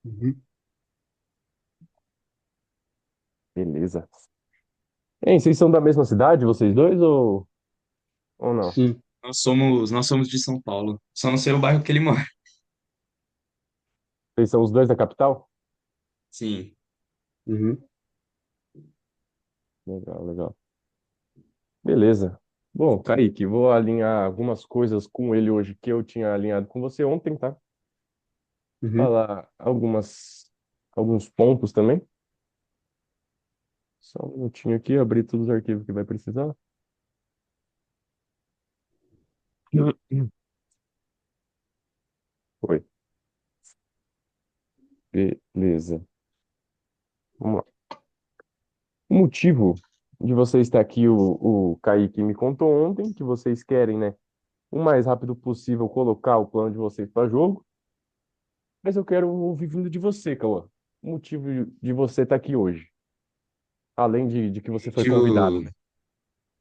Uhum. Beleza. Hein, vocês são da mesma cidade, vocês dois, ou não? Sim. Nós somos de São Paulo. Só não sei o bairro que ele mora. Vocês são os dois da capital? Sim. Uhum. Legal, legal. Beleza. Bom, Kaique, vou alinhar algumas coisas com ele hoje que eu tinha alinhado com você ontem, tá? Uhum. Falar alguns pontos também. Só um minutinho aqui, abrir todos os arquivos que vai precisar. Foi. Beleza. Vamos lá. O motivo de você estar aqui, o Kaique me contou ontem que vocês querem, né, o mais rápido possível colocar o plano de vocês para jogo, mas eu quero ouvir vindo de você, Cauã. O motivo de você estar aqui hoje, além de que você foi convidado, motivo, né?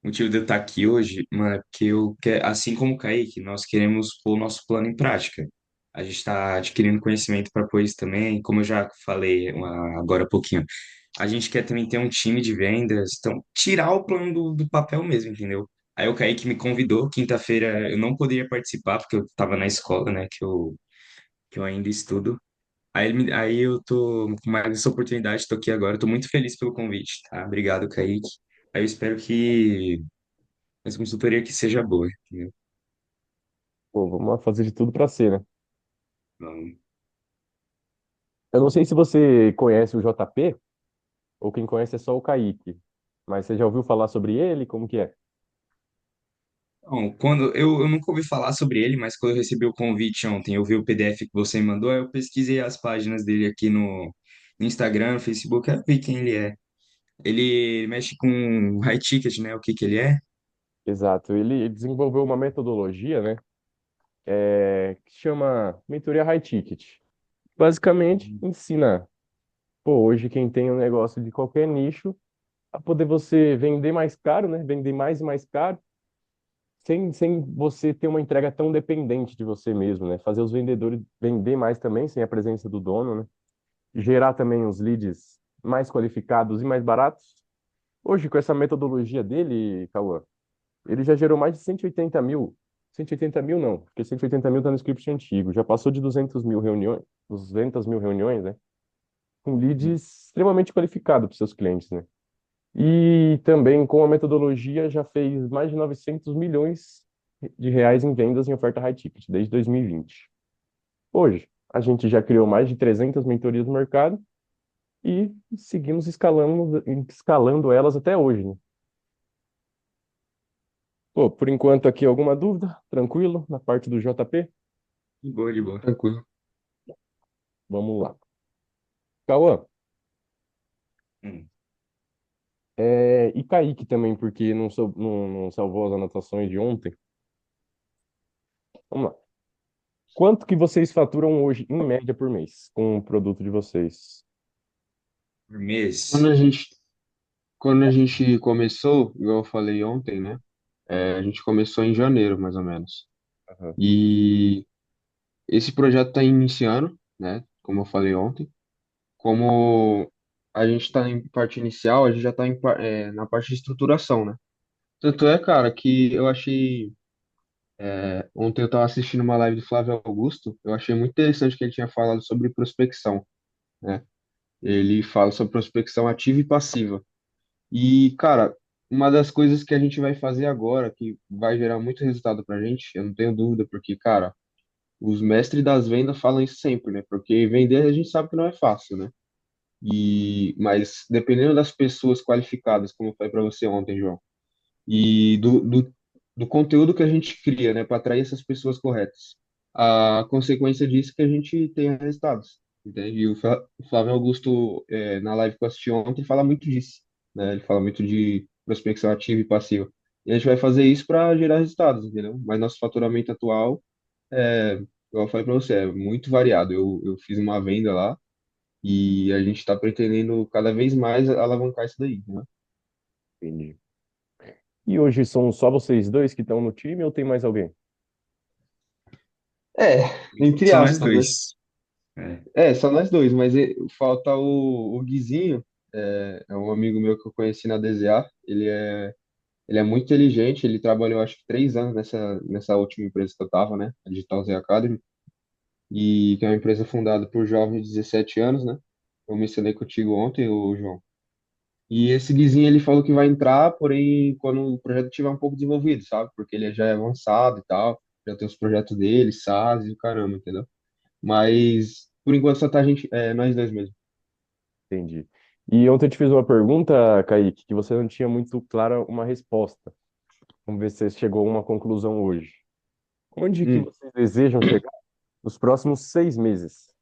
motivo de eu estar aqui hoje, mano, é porque assim como o Kaique, nós queremos pôr o nosso plano em prática. A gente está adquirindo conhecimento para pôr isso também, como eu já falei agora há pouquinho. A gente quer também ter um time de vendas, então tirar o plano do papel mesmo, entendeu? Aí o Kaique me convidou, quinta-feira eu não poderia participar, porque eu estava na escola, né, que eu ainda estudo. Aí eu tô com mais essa oportunidade, tô aqui agora, tô muito feliz pelo convite, tá? Obrigado, Kaique. Aí eu espero que essa consultoria aqui seja boa, entendeu? Pô, vamos lá fazer de tudo para ser, né? Então, Eu não sei se você conhece o JP, ou quem conhece é só o Kaique, mas você já ouviu falar sobre ele? Como que é? bom, quando eu nunca ouvi falar sobre ele, mas quando eu recebi o convite ontem, eu vi o PDF que você me mandou, aí eu pesquisei as páginas dele aqui no Instagram, no Facebook, aí eu vi quem ele é. Ele mexe com high ticket, né? O que que ele é? Exato, ele desenvolveu uma metodologia, né, que chama Mentoria High Ticket. Basicamente, ensina, pô, hoje quem tem um negócio de qualquer nicho, a poder você vender mais caro, né? Vender mais e mais caro, sem você ter uma entrega tão dependente de você mesmo, né? Fazer os vendedores vender mais também, sem a presença do dono, né? Gerar também os leads mais qualificados e mais baratos. Hoje, com essa metodologia dele, Cauã, ele já gerou mais de 180 mil. 180 mil não, porque 180 mil está no script antigo. Já passou de 200 mil reuniões, né? Com leads extremamente qualificados para seus clientes, né? E também com a metodologia já fez mais de 900 milhões de reais em vendas em oferta high ticket desde 2020. Hoje, a gente já criou mais de 300 mentorias no mercado e seguimos escalando elas até hoje, né? Pô, por enquanto aqui alguma dúvida? Tranquilo na parte do JP? De boa, de boa. Tranquilo. Vamos lá. Cauã, Hum. e Kaique também, porque não salvou as anotações de ontem. Vamos lá. Quanto que vocês faturam hoje, em média, por mês, com o produto de vocês? Por Quando mês. a gente, quando a gente começou, igual eu falei ontem, né? A gente começou em janeiro, mais ou menos. Aham. E esse projeto está iniciando, né? Como eu falei ontem. Como a gente está em parte inicial, a gente já está na parte de estruturação, né? Tanto é, cara, que eu achei. Ontem eu estava assistindo uma live do Flávio Augusto, eu achei muito interessante que ele tinha falado sobre prospecção, né? Ele fala sobre prospecção ativa e passiva. E, cara, uma das coisas que a gente vai fazer agora, que vai gerar muito resultado pra gente, eu não tenho dúvida, porque, cara, os mestres das vendas falam isso sempre, né? Porque vender a gente sabe que não é fácil, né? Mas dependendo das pessoas qualificadas, como eu falei para você ontem, João, e do conteúdo que a gente cria, né, para atrair essas pessoas corretas, a consequência disso é que a gente tenha resultados, entende? E o Flávio Augusto, na live que eu assisti ontem, fala muito disso, né? Ele fala muito de prospecção ativa e passiva. E a gente vai fazer isso para gerar resultados, entendeu? Mas nosso faturamento atual, igual eu falei para você, é muito variado. Eu fiz uma venda lá, e a gente está pretendendo cada vez mais alavancar isso daí, né? Entendi. E hoje são só vocês dois que estão no time ou tem mais alguém? É, entre Só nós aspas, né? dois. É. Só nós dois, mas falta o Guizinho, é um amigo meu que eu conheci na DZA. Ele é muito inteligente, ele trabalhou acho que 3 anos nessa última empresa que eu tava, né? A Digital Z Academy, e que é uma empresa fundada por jovens de 17 anos, né? Eu mencionei contigo ontem, o João. E esse Guizinho, ele falou que vai entrar, porém, quando o projeto estiver um pouco desenvolvido, sabe? Porque ele já é avançado e tal, já tem os projetos dele, SaaS e o caramba, entendeu? Mas, por enquanto, só tá nós dois mesmo. Entendi. E ontem eu te fiz uma pergunta, Kaique, que você não tinha muito clara uma resposta. Vamos ver se você chegou a uma conclusão hoje. Onde que Hum. vocês desejam chegar nos próximos 6 meses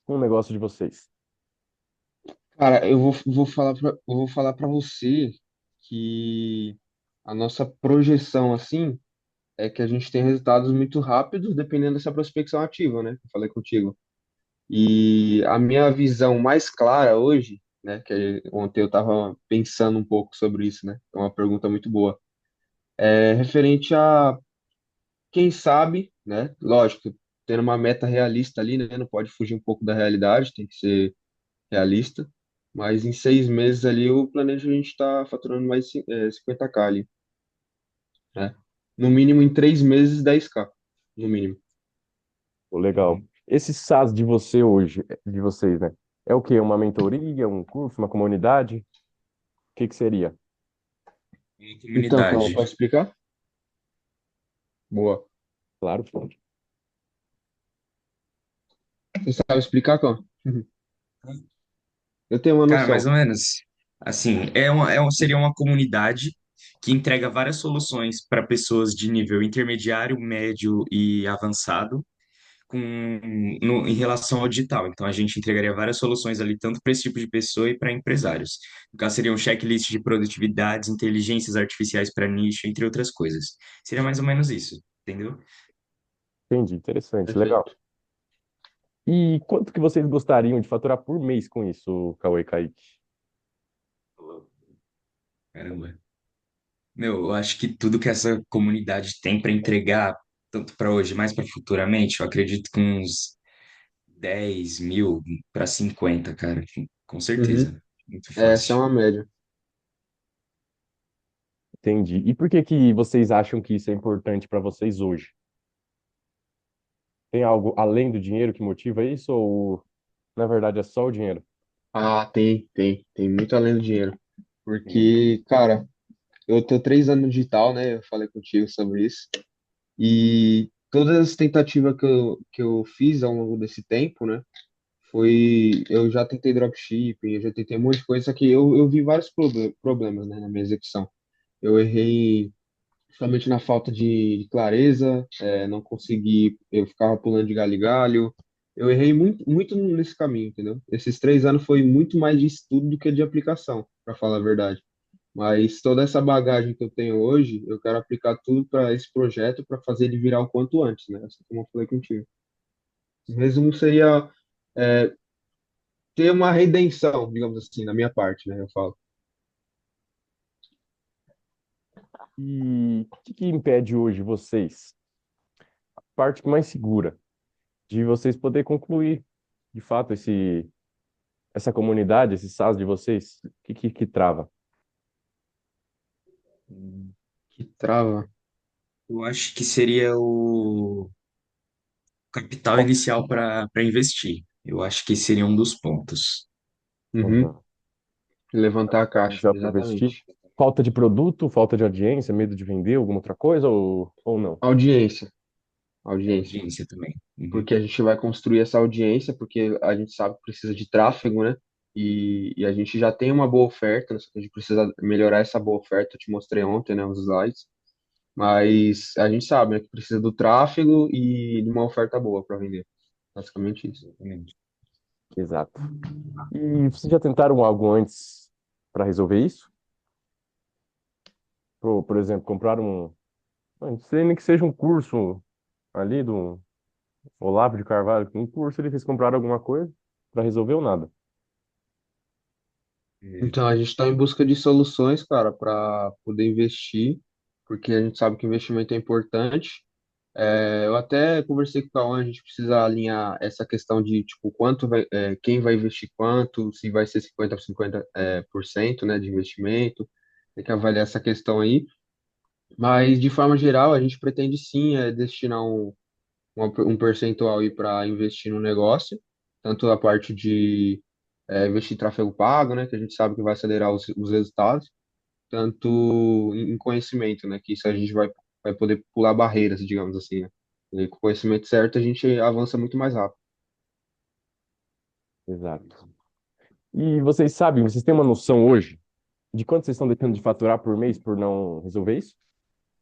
com o negócio de vocês? Cara, eu vou falar para você que a nossa projeção, assim, é que a gente tem resultados muito rápidos, dependendo dessa prospecção ativa, né? Que eu falei contigo. E a minha visão mais clara hoje, né? Que ontem eu estava pensando um pouco sobre isso, né? É uma pergunta muito boa. É referente a, quem sabe, né? Lógico, tendo uma meta realista ali, né? Não pode fugir um pouco da realidade, tem que ser realista. Mas em 6 meses ali, eu planejo a gente estar faturando mais 50K ali, né? No mínimo em 3 meses, 10K, no mínimo. Pô, legal. Uhum. Esse SaaS de você hoje, de vocês, né? É o quê? Uma mentoria, um curso, uma comunidade? O que que seria? Uma Então, calma, comunidade. posso explicar? Boa. Claro, pode. Você sabe explicar, calma? Eu tenho uma Cara, mais noção. ou menos. Assim, seria uma comunidade que entrega várias soluções para pessoas de nível intermediário, médio e avançado em relação ao digital. Então, a gente entregaria várias soluções ali, tanto para esse tipo de pessoa e para empresários. No caso, seria um checklist de produtividades, inteligências artificiais para nicho, entre outras coisas. Seria mais ou menos isso, entendeu? Entendi, interessante, legal. Perfeito. E quanto que vocês gostariam de faturar por mês com isso, Cauê e Kaique? Caramba. Meu, eu acho que tudo que essa comunidade tem para entregar, tanto para hoje, mais para futuramente, eu acredito que uns 10 mil para 50, cara. Com Uhum. certeza. Muito Essa é fácil. uma média. Entendi. E por que que vocês acham que isso é importante para vocês hoje? Tem algo além do dinheiro que motiva isso ou, na verdade, é só o dinheiro? Ah, tem muito além do dinheiro. Hum, Porque, cara, eu tô 3 anos no digital, né? Eu falei contigo sobre isso. E todas as tentativas que eu fiz ao longo desse tempo, né? Eu já tentei dropshipping, eu já tentei um monte de coisa, só que eu vi vários problemas, né, na minha execução. Eu errei somente na falta de clareza, não consegui, eu ficava pulando de galho em galho. Eu errei muito, muito nesse caminho, entendeu? Esses 3 anos foi muito mais de estudo do que de aplicação, para falar a verdade. Mas toda essa bagagem que eu tenho hoje, eu quero aplicar tudo para esse projeto para fazer ele virar o quanto antes, né? Assim como eu falei contigo. O resumo seria é, ter uma redenção, digamos assim, na minha parte, né? Eu falo. E o que que impede hoje vocês, a parte mais segura, de vocês poder concluir, de fato, essa comunidade, esse SaaS de vocês? O que trava? Que trava. Eu acho que seria o capital Falta inicial para investir. Eu acho que seria um dos pontos. Uhum. Levantar a caixa, inicial para investir. exatamente. Falta de produto, falta de audiência, medo de vender alguma outra coisa ou não? Audiência, audiência. Audiência também. Uhum. Porque a gente vai construir essa audiência, porque a gente sabe que precisa de tráfego, né? E a gente já tem uma boa oferta, né? Só que a gente precisa melhorar essa boa oferta. Eu te mostrei ontem, né, os slides. Mas a gente sabe, né, que precisa do tráfego e de uma oferta boa para vender. Basicamente isso. Exatamente. Exato. E vocês já tentaram algo antes para resolver isso? Por exemplo, comprar não sei nem que seja um curso ali do Olavo de Carvalho, um curso ali, vocês compraram alguma coisa para resolver ou nada? É, Então a gente está em busca de soluções, cara, para poder investir, porque a gente sabe que investimento é importante. Eu até conversei com o Cauã, a gente precisa alinhar essa questão de, tipo, quem vai investir quanto, se vai ser 50 por 50, por cento, né, de investimento, tem que avaliar essa questão aí. Mas, de forma geral, a gente pretende sim destinar um percentual aí para investir no negócio, tanto a parte de investir em tráfego pago, né, que a gente sabe que vai acelerar os resultados, tanto em conhecimento, né, que isso a gente vai poder pular barreiras, digamos assim, né? E com o conhecimento certo, a gente avança muito mais rápido. Exato. E vocês sabem, vocês têm uma noção hoje de quanto vocês estão deixando de faturar por mês por não resolver isso?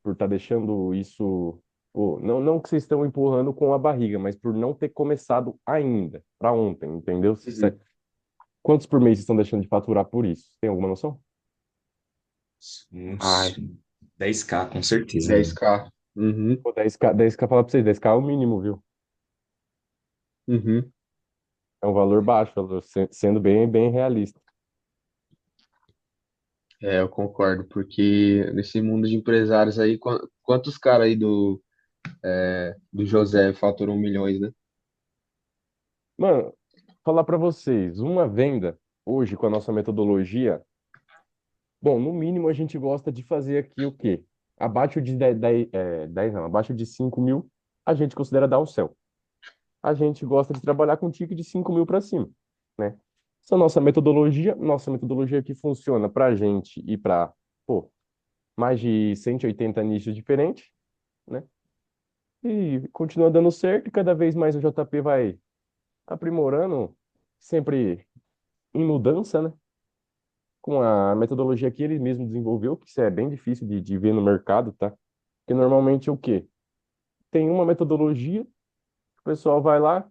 Por estar deixando isso. Pô, não que vocês estão empurrando com a barriga, mas por não ter começado ainda, para ontem, entendeu? Uhum. Quantos por mês vocês estão deixando de faturar por isso? Tem alguma noção? Uns Ai, 10K, com certeza, mano. 10K. Uhum, Pô, 10K falar pra vocês, 10K é o mínimo, viu? uhum. É um valor baixo, sendo bem realista. Eu concordo, porque nesse mundo de empresários aí, quantos caras aí do José faturam milhões, né? Mano, falar pra vocês, uma venda hoje com a nossa metodologia, bom, no mínimo a gente gosta de fazer aqui o quê? Abaixo de 10 não, abaixo de 5 mil, a gente considera dar o céu. A gente gosta de trabalhar com ticket de 5 mil para cima, né? Essa é a nossa metodologia que funciona para a gente e para, pô, mais de 180 nichos diferentes, né? E continua dando certo e cada vez mais o JP vai aprimorando, sempre em mudança, né? Com a metodologia que ele mesmo desenvolveu, que isso é bem difícil de ver no mercado, tá? Porque normalmente é o quê? Tem uma metodologia, o pessoal vai lá,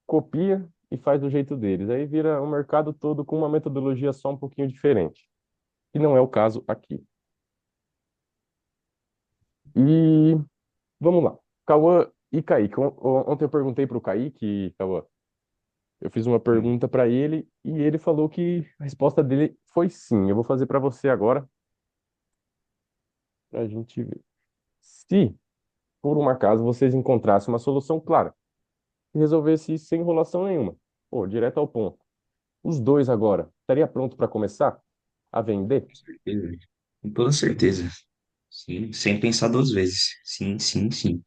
copia e faz do jeito deles. Aí vira o mercado todo com uma metodologia só um pouquinho diferente. E não é o caso aqui. E vamos lá. Cauã e Kaique. Ontem eu perguntei para o Kaique, Cauã, eu fiz uma Hum, pergunta para ele e ele falou que a resposta dele foi sim. Eu vou fazer para você agora, para a gente ver. Se, por um acaso, vocês encontrassem uma solução clara e resolvesse isso sem enrolação nenhuma, pô, direto ao ponto. Os dois agora, estaria pronto para começar a vender? com certeza. Com toda certeza. Sim, sem pensar duas vezes. Sim, sim, sim.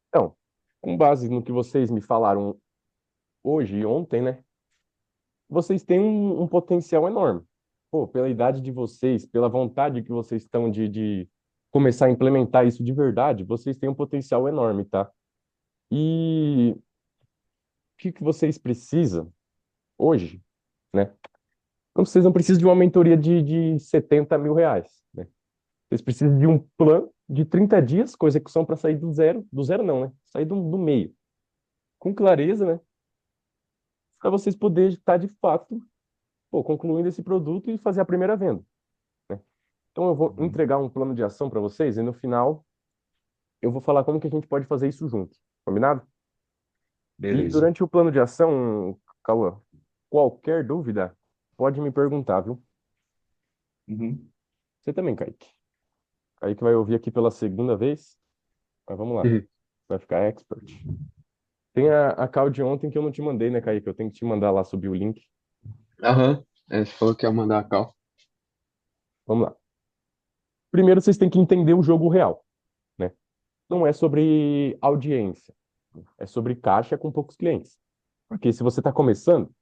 Então, com base no que vocês me falaram hoje e ontem, né? Vocês têm um potencial enorme. Pô, pela idade de vocês, pela vontade que vocês estão de começar a implementar isso de verdade, vocês têm um potencial enorme, tá? E o que vocês precisam hoje, né? Vocês não precisam de uma mentoria de 70 mil reais, né? Vocês precisam de um plano de 30 dias com execução para sair do zero não, né? Sair do meio, com clareza, né? Para vocês poderem estar de fato, pô, concluindo esse produto e fazer a primeira venda, né? Então eu vou Uhum. entregar um plano de ação para vocês e no final eu vou falar como que a gente pode fazer isso junto, combinado? E Beleza. durante o plano de ação, Cauã, qualquer dúvida, pode me perguntar, viu? Uhum. Você também, Kaique. Kaique vai ouvir aqui pela segunda vez, mas vamos lá, Uhum. vai ficar expert. Tem a call de ontem que eu não te mandei, né, Kaique? Eu tenho que te mandar lá subir o link. Aham. Você falou que ia mandar a cal. Vamos lá. Primeiro, vocês têm que entender o jogo real, né? Não é sobre audiência, é sobre caixa com poucos clientes. Porque se você está começando,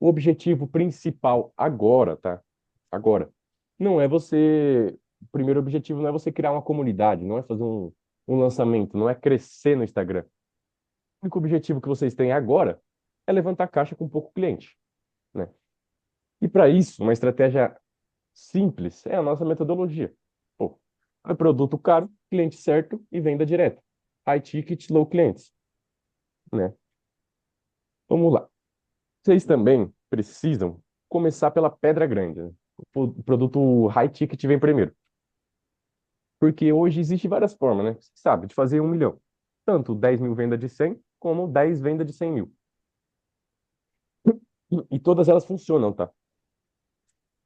o objetivo principal agora, tá? Agora, não é você. O primeiro objetivo não é você criar uma comunidade, não é fazer um lançamento, não é crescer no Instagram. O único objetivo que vocês têm agora é levantar caixa com pouco cliente, né? E para isso, uma estratégia simples é a nossa metodologia. Pô, é produto caro, cliente certo e venda direta. High ticket, low clientes, né? Vamos lá. Vocês também precisam começar pela pedra grande, né? O produto high ticket vem primeiro. Porque hoje existe várias formas, né? Você sabe, de fazer 1 milhão. Tanto 10 mil venda de 100, como 10 venda de 100 mil. E todas elas funcionam, tá?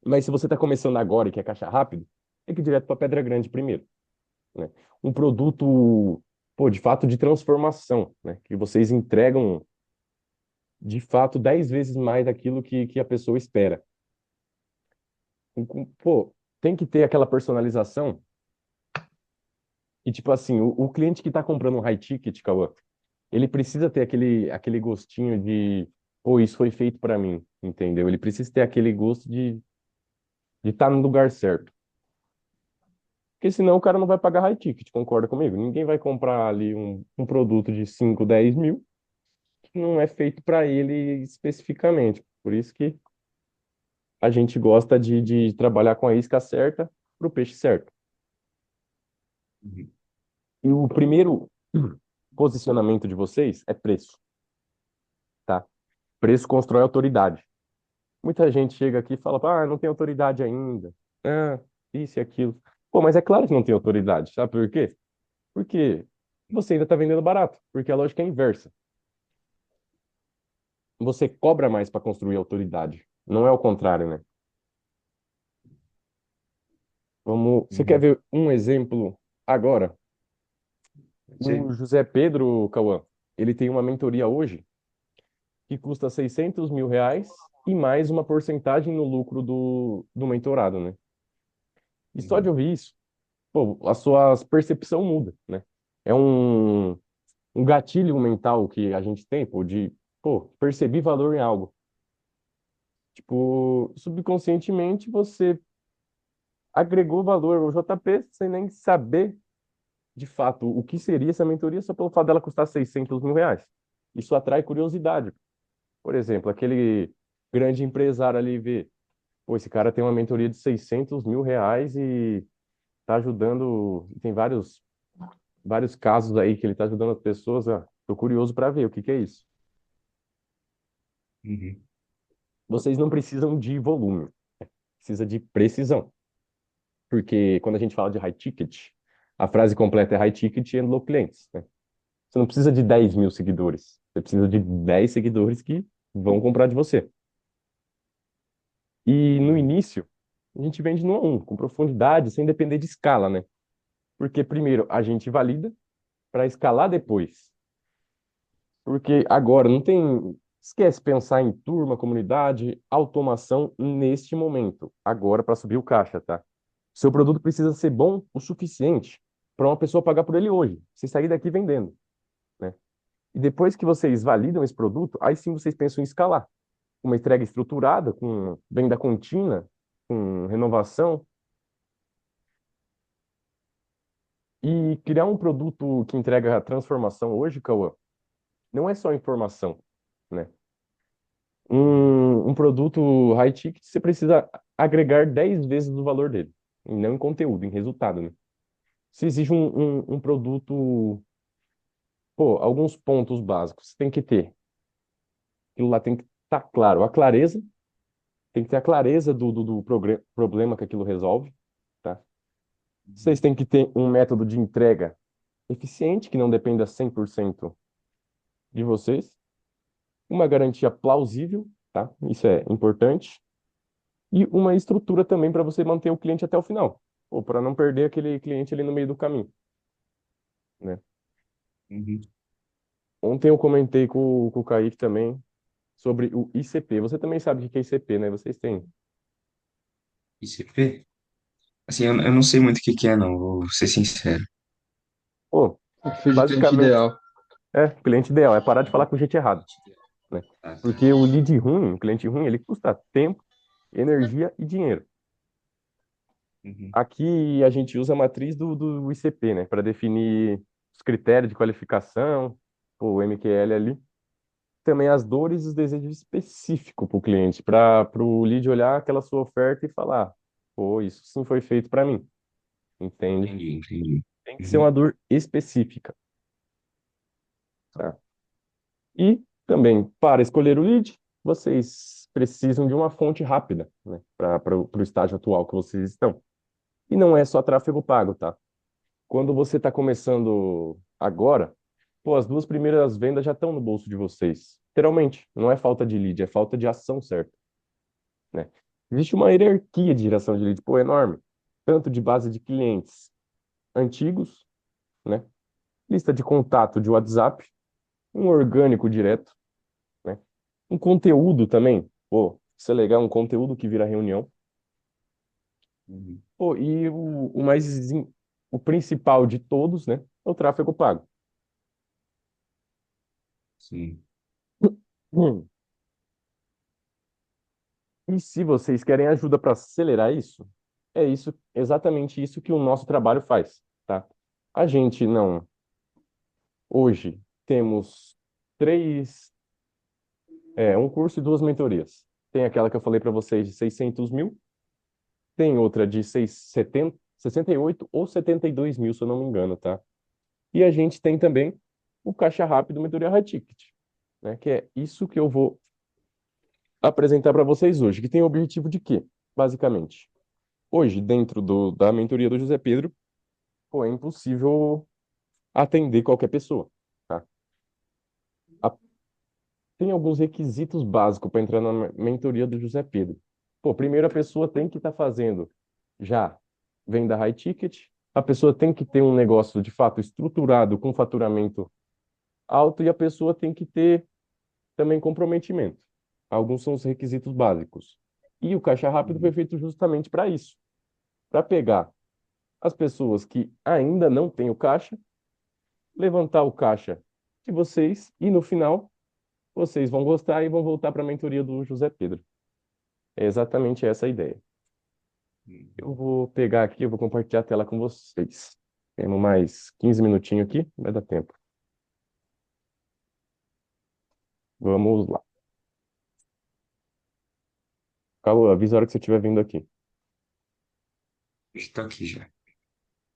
Mas se você está começando agora e quer caixa rápido, tem que ir direto para pedra grande primeiro. né? Um produto, pô, de fato de transformação, né? Que vocês entregam de fato 10 vezes mais daquilo que a pessoa espera. Pô, tem que ter aquela personalização e, tipo assim, o cliente que está comprando um high ticket, Cauã, ele precisa ter aquele gostinho de, pô, isso foi feito para mim, entendeu? Ele precisa ter aquele gosto de estar no lugar certo. Porque senão o cara não vai pagar high ticket, concorda comigo? Ninguém vai comprar ali um produto de 5 10 mil que não é feito para ele especificamente. Por isso que a gente gosta de trabalhar com a isca certa para o peixe certo. Uhum. E o primeiro posicionamento de vocês é preço, tá? Preço constrói autoridade. Muita gente chega aqui e fala, ah, não tem autoridade ainda. Ah, isso e aquilo. Pô, mas é claro que não tem autoridade, sabe por quê? Porque você ainda está vendendo barato, porque a lógica é inversa. Você cobra mais para construir autoridade. Não é o contrário, né? Você quer Uhum. ver um exemplo agora? Sim. O José Pedro, Cauã, ele tem uma mentoria hoje que custa R$ 600.000 e mais uma porcentagem no lucro do mentorado, né? E só de Uhum. ouvir isso, pô, a sua percepção muda, né? É um gatilho mental que a gente tem, pô, de, pô, perceber valor em algo. Tipo, subconscientemente você agregou valor ao JP sem nem saber de fato o que seria essa mentoria só pelo fato dela custar R$ 600.000. Isso atrai curiosidade. Por exemplo, aquele grande empresário ali vê, pô, esse cara tem uma mentoria de R$ 600.000 e tá ajudando, tem vários casos aí que ele tá ajudando as pessoas, ó, tô curioso para ver o que que é isso. Uhum. Vocês não precisam de volume, precisa de precisão, porque quando a gente fala de high ticket, a frase completa é high ticket and low clients, né? Você não precisa de 10.000 seguidores. Você precisa de 10 seguidores que vão comprar de você. E no Uhum. início, a gente vende no a um, com profundidade, sem depender de escala, né? Porque primeiro a gente valida para escalar depois. Porque agora não tem. Esquece pensar em turma, comunidade, automação neste momento. Agora para subir o caixa, tá? Seu produto precisa ser bom o suficiente para uma pessoa pagar por ele hoje. Você sair daqui vendendo, né? E depois que vocês validam esse produto, aí sim vocês pensam em escalar. Uma entrega estruturada, com venda contínua, com renovação, e criar um produto que entrega a transformação hoje, Cauã, não é só informação, né? Um produto high ticket, você precisa agregar 10 vezes o valor dele, e não em conteúdo, em resultado, né? Se exige um produto, pô, alguns pontos básicos, tem que ter. Aquilo lá tem que estar claro. A clareza, tem que ter a clareza do problema que aquilo resolve, tá? Vocês têm que ter um método de entrega eficiente, que não dependa 100% de vocês. Uma garantia plausível, tá? Isso é importante. E uma estrutura também para você manter o cliente até o final, ou para não perder aquele cliente ali no meio do caminho, né? Uhum. Ontem eu comentei com o Kaique também sobre o ICP. Você também sabe o que é ICP, né? Vocês têm. ICP? Assim, eu não sei muito o que que é, não, vou ser sincero. Pô, Perfil de cliente basicamente, ideal. cliente ideal, é parar de falar com gente errada, né? Ah, tá. Porque o lead ruim, o cliente ruim, ele custa tempo, energia e dinheiro. Uhum. Aqui a gente usa a matriz do ICP, né, para definir os critérios de qualificação, pô, o MQL ali, também as dores e os desejos específicos para o cliente, para o lead olhar aquela sua oferta e falar, pô, isso sim foi feito para mim, entende? Entendi, entendi. Tem que ser Uhum. uma dor específica, tá? E também, para escolher o lead, vocês precisam de uma fonte rápida, né, para o estágio atual que vocês estão. E não é só tráfego pago, tá? Quando você está começando agora, pô, as duas primeiras vendas já estão no bolso de vocês. Literalmente, não é falta de lead, é falta de ação certa, né? Existe uma hierarquia de geração de lead, pô, enorme, tanto de base de clientes. antigos, né? Lista de contato de WhatsApp, um orgânico direto, né? Um conteúdo também. Pô, isso é legal, um conteúdo que vira reunião. Uhum. Pô, e o principal de todos, né? É o tráfego pago. Sim. Hum. E se vocês querem ajuda para acelerar isso, é isso, exatamente isso que o nosso trabalho faz, tá? A gente não, hoje temos três, um curso e duas mentorias. Tem aquela que eu falei para vocês de 600 mil, tem outra de 68 ou 72 mil, se eu não me engano, tá? E a gente tem também o Caixa Rápido Mentoria High Ticket, né? Que é isso que eu vou apresentar para vocês hoje, que tem o objetivo de quê? Basicamente, hoje, dentro da mentoria do José Pedro, pô, é impossível atender qualquer pessoa, tá? A- Tem alguns requisitos básicos para entrar na mentoria do José Pedro. Pô, primeiro a pessoa tem que estar fazendo já venda high ticket, a pessoa tem que ter um negócio de fato estruturado com faturamento alto e a pessoa tem que ter também comprometimento. Alguns são os requisitos básicos. E o caixa rápido foi Uhum. feito justamente para isso, para pegar as pessoas que ainda não têm o caixa, levantar o caixa de vocês e no final vocês vão gostar e vão voltar para a mentoria do José Pedro. É exatamente essa a ideia. Eu vou pegar aqui, eu vou compartilhar a tela com vocês. Temos mais 15 minutinhos aqui, vai dar tempo. Vamos lá. Calma, avisa a hora que você estiver vindo aqui. Estou aqui já.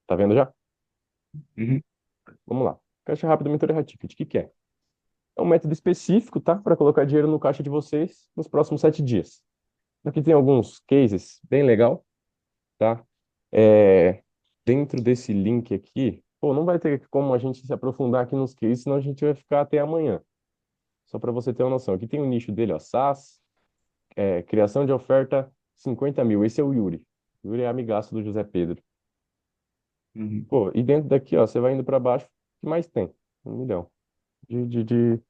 Tá vendo já? Uhum. Vamos lá. Caixa rápida, mentoria high ticket. O que que é? É um método específico, tá? Para colocar dinheiro no caixa de vocês nos próximos 7 dias. Aqui tem alguns cases bem legal, tá? É, dentro desse link aqui, pô, não vai ter como a gente se aprofundar aqui nos cases, senão a gente vai ficar até amanhã. Só para você ter uma noção. Aqui tem o nicho dele, ó, SaaS, criação de oferta 50 mil. Esse é o Yuri. Yuri é amigaço do José Pedro. Uhum. Pô, e dentro daqui, ó, você vai indo para baixo, o que mais tem? 1 milhão de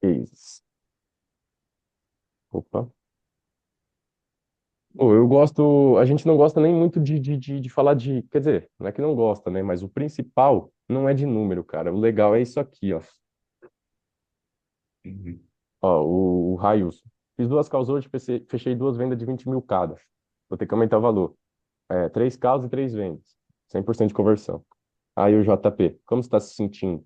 cases. Opa. Pô, eu gosto, a gente não gosta nem muito de falar de, quer dizer, não é que não gosta, né? Mas o principal não é de número, cara. O legal é isso aqui, ó. Uhum. Ó, o Raios. Fiz 2 calls hoje, fechei 2 vendas de 20 mil cada. Vou ter que aumentar o valor. 3 calls e 3 vendas. 100% de conversão. Aí o JP, como você está se sentindo?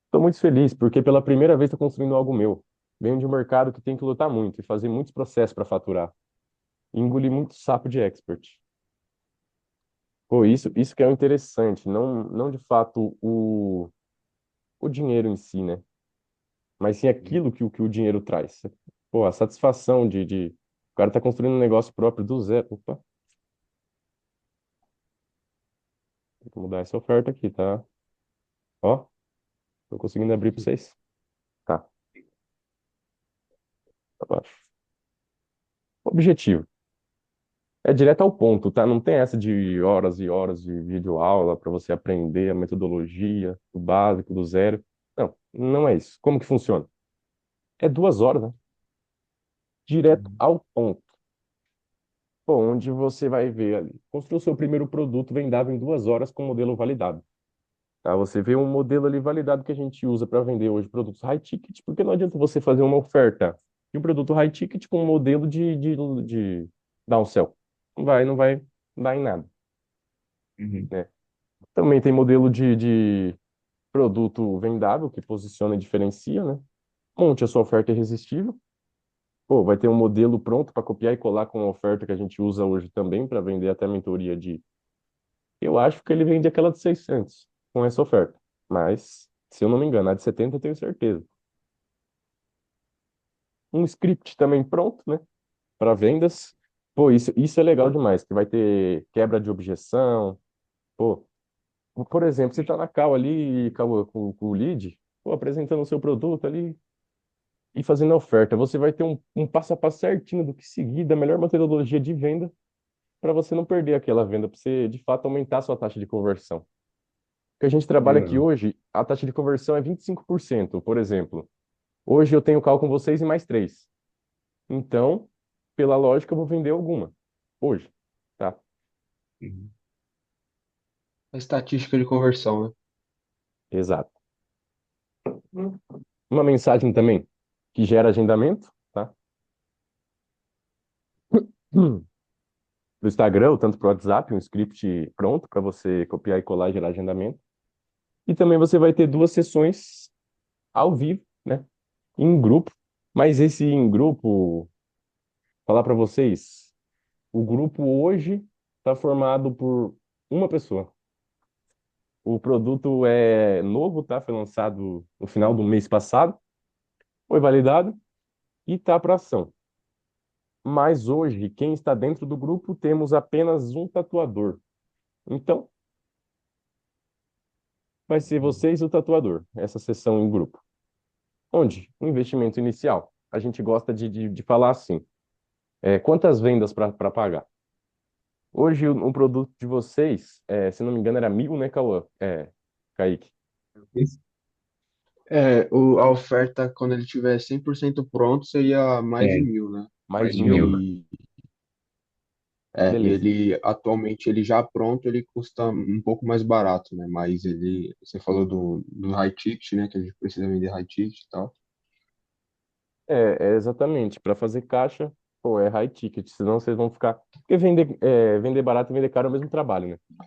Estou muito feliz, porque pela primeira vez estou construindo algo meu. Venho de um mercado que tem que lutar muito e fazer muitos processos para faturar. E engolir muito sapo de expert. Pô, isso que é o interessante, não de fato o dinheiro em si, né? Mas sim aquilo que o dinheiro traz. Pô, a satisfação o cara tá construindo um negócio próprio do zero. Opa, tem que mudar essa oferta aqui, tá? Ó, tô conseguindo abrir para vocês. Tá, tá baixo. Objetivo. É direto ao ponto, tá? Não tem essa de horas e horas de videoaula para você aprender a metodologia, do básico, do zero. Não, não é isso. Como que funciona? É 2 horas, né? Direto Uhum. ao ponto. Pô, onde você vai ver ali. Construiu seu primeiro produto vendável em 2 horas com modelo validado. Tá? Você vê um modelo ali validado que a gente usa para vender hoje produtos high ticket, porque não adianta você fazer uma oferta de um produto high ticket com um modelo de downsell. Não vai dar em nada, Uhum. né? Também tem modelo de produto vendável que posiciona e diferencia, né? Monte a sua oferta irresistível. Pô, vai ter um modelo pronto para copiar e colar com a oferta que a gente usa hoje também para vender até a mentoria de. Eu acho que ele vende aquela de 600 com essa oferta. Mas, se eu não me engano, a de 70 eu tenho certeza. Um script também pronto, né? Para vendas. Pô, isso é legal demais, que vai ter quebra de objeção. Pô, por exemplo, você tá na call ali com o lead, pô, apresentando o seu produto ali e fazendo a oferta. Você vai ter um passo a passo certinho do que seguir, da melhor metodologia de venda para você não perder aquela venda, para você de fato aumentar a sua taxa de conversão. Que a gente trabalha aqui Legal. hoje, a taxa de conversão é 25%, por exemplo. Hoje eu tenho call com vocês e mais três. Então, pela lógica, eu vou vender alguma. Hoje. Tá? Uhum. A estatística de conversão, né? Exato. Uma mensagem também que gera agendamento, tá? Do Instagram, ou tanto para o WhatsApp, um script pronto para você copiar e colar e gerar agendamento. E também você vai ter duas sessões ao vivo, né? Em grupo. Mas esse em grupo, falar para vocês, o grupo hoje está formado por uma pessoa. O produto é novo, tá? Foi lançado no final do mês passado, foi validado e está para ação. Mas hoje, quem está dentro do grupo, temos apenas um tatuador. Então, vai ser vocês e o tatuador, essa sessão em grupo. Onde? O investimento inicial. A gente gosta de falar assim: quantas vendas para pagar? Hoje, um produto de vocês, se não me engano, era 1.000, né, Cauã? Kaique? A oferta, quando ele tiver 100% pronto, seria mais de É, 1.000, né? Mais mais de de 1.000? mil. E Beleza. ele atualmente ele já pronto, ele custa um pouco mais barato, né? Mas ele, você falou do high ticket, né? Que a gente precisa vender high ticket e tal. É exatamente. Para fazer caixa, pô, é high ticket, senão vocês vão ficar. Porque vender barato e vender caro é o mesmo trabalho, né? O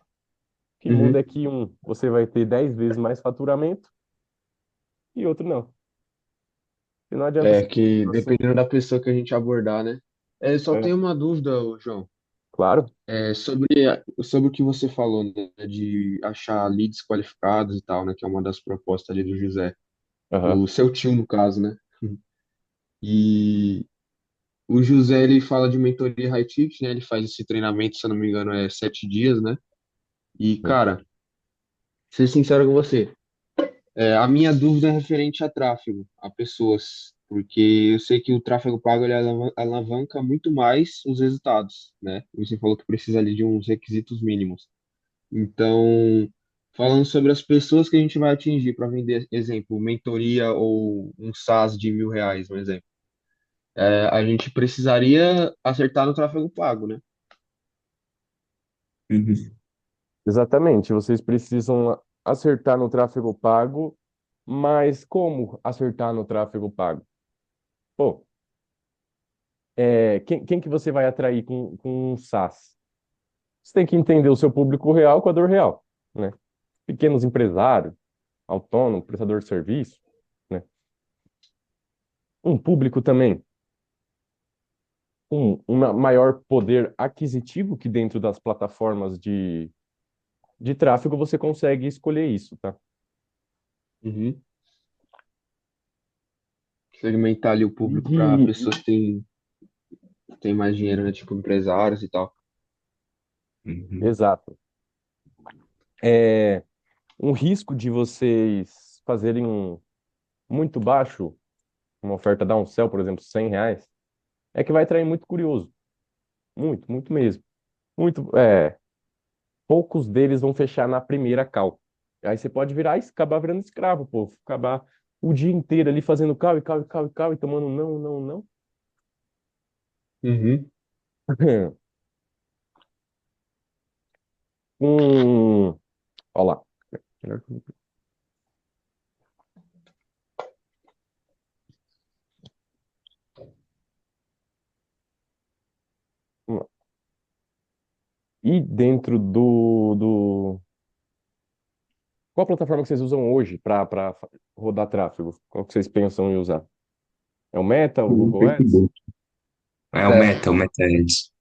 que muda Uhum. é que você vai ter 10 vezes mais faturamento e outro não. E não adianta É ser que assim. dependendo da pessoa que a gente abordar, né? Só É, tenho uma dúvida, ô, João. claro. Sobre o que você falou, né? De achar leads qualificados e tal, né? Que é uma das propostas ali do José. Aham. O seu tio, no caso, né? E o José, ele fala de mentoria high ticket, né? Ele faz esse treinamento, se eu não me engano, é 7 dias, né? E, Sim. cara, ser sincero com você, a minha dúvida é referente a tráfego, a pessoas, porque eu sei que o tráfego pago ele alavanca muito mais os resultados, né? Você falou que precisa ali de uns requisitos mínimos. Então, falando sobre as pessoas que a gente vai atingir para vender, exemplo, mentoria ou um SaaS de R$ 1.000, um exemplo. A gente precisaria acertar no tráfego pago, né? Uhum. Exatamente. Vocês precisam acertar no tráfego pago, mas como acertar no tráfego pago? Pô, quem que você vai atrair com um SaaS? Você tem que entender o seu público real com a dor real, né? Pequenos empresários, autônomo, prestador de serviço, né? Um público também um maior poder aquisitivo que dentro das plataformas de tráfego você consegue escolher isso, tá? Uhum. Segmentar ali o E público para de... pessoas que têm mais dinheiro, né? Tipo empresários e tal. Uhum. Exato. É, um risco de vocês fazerem muito baixo, uma oferta downsell, por exemplo, R$ 100, é que vai atrair muito curioso. Muito, muito mesmo. Muito, poucos deles vão fechar na primeira call. Aí você pode virar, acabar virando escravo, pô. Acabar o dia inteiro ali fazendo call e call e call e call e tomando não, não, não. Uhum. Um, ó lá. E dentro Qual plataforma que vocês usam hoje para rodar tráfego? Qual que vocês pensam em usar? É o Meta, o O Google Ads? Facebook. É É, o Meta Ads.